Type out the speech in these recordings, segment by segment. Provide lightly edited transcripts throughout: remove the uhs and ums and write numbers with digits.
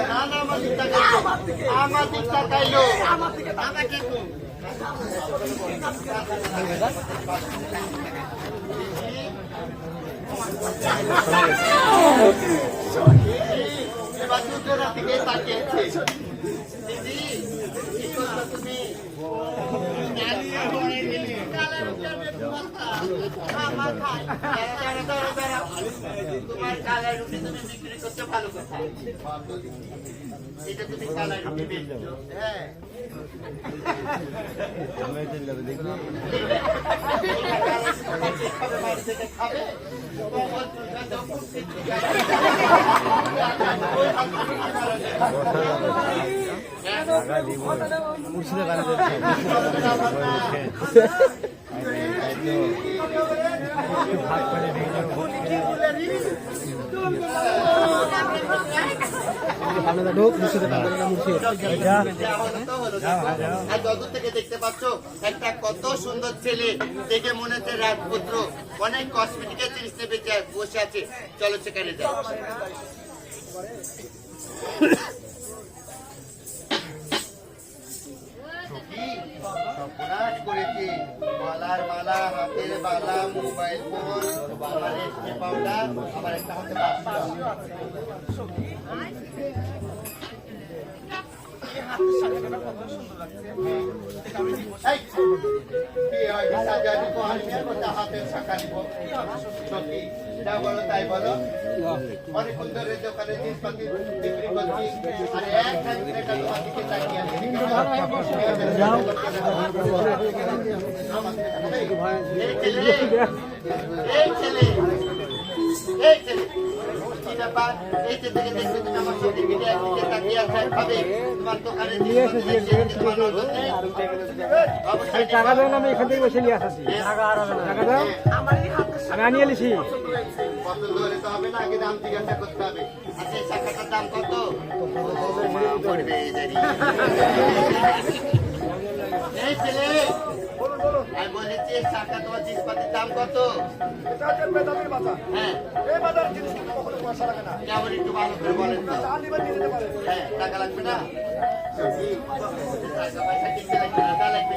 না না আমার দিক তাকাইলো আমাকে এবার দুজনের দিকে তাকিয়েছে দিদি কি করছো তুমি তোমার কালাই রুটি তুমি বিক্রি করতে ভালো কথা এটা তুমি কালাই রুটি বেচছো হ্যাঁ খাবে থেকে দেখতে পাচ্ছ একটা কত সুন্দর ছেলে দেখে মনে হচ্ছে রাজপুত্র অনেক কসমেটিকের জিনিস বেঁচে বসে আছে চলো সেখানে যাই করেছি গলার মালা হাতের বালা মোবাইল ফোন আবার রেশমি পাউডার আবার একটা হাতে তাই বলো অনেক সুন্দরের দোকানে জিনিসপাতি বিক্রি করছি আর একটা তোমার দিকে তাকিয়ে এই ছেলে কি ব্যাপার এই ছেলে দেখবে তুমি আমার সাথে দিকে তাকিয়ে আছে ভাবে তোমার দোকানে টাকা দেন আমি এখান থেকে বসে নিয়ে আসছি টাকা দাও আমি আনিয়ে এলিছি পছন্দ হলে তো হবে না আগে দাম জিজ্ঞাসা করতে হবে আচ্ছা এই শাখাটার দাম কত এই ছেলে আমি বলেছি শাখা তোমার জিনিসপাতির দাম কত হ্যাঁ কেমন একটু ভালো করে বলেন তো হ্যাঁ টাকা লাগবে না টাকা পয়সা কিনতে লাগবে না তা লাগবে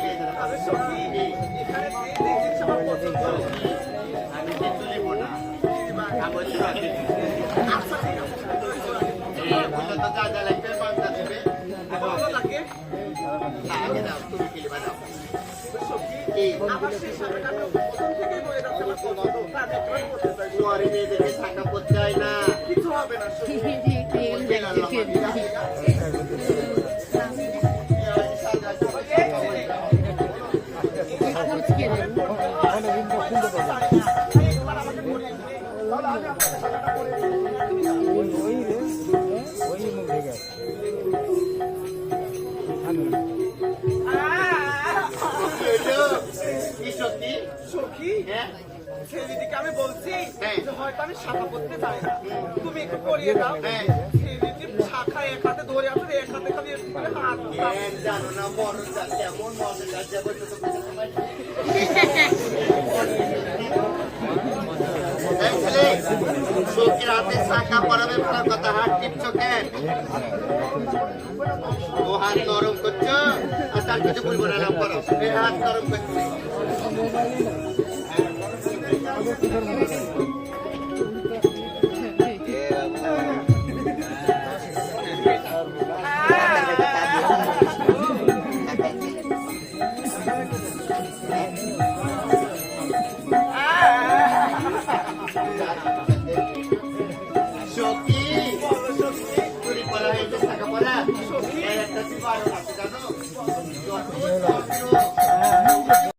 আমি কিন্তু নেব না তো যা যা লাগবে পাঁচটা দেবে আগে দাও তুমি কিনবা দাও মেয়েদেরকে টাকা পড়তে হয় না কিছু হবে না ছেলেদিকে আমি বলছি যে হয়তো আমি শাখা পড়তে চাই না তুমি একটু করিয়ে দাও ছেলেদিকে শাখা এক হাতে ধরে আসলে এক হাতে খালি হাত জানো না বড় কেমন মজা যাবো সখীর হাতে শাখা পড়াবে ভালো কথা হাত টিপছো কেন ও হাত নরম করছো আর তার কিছু বলবো না না পড়ো হাত নরম করছে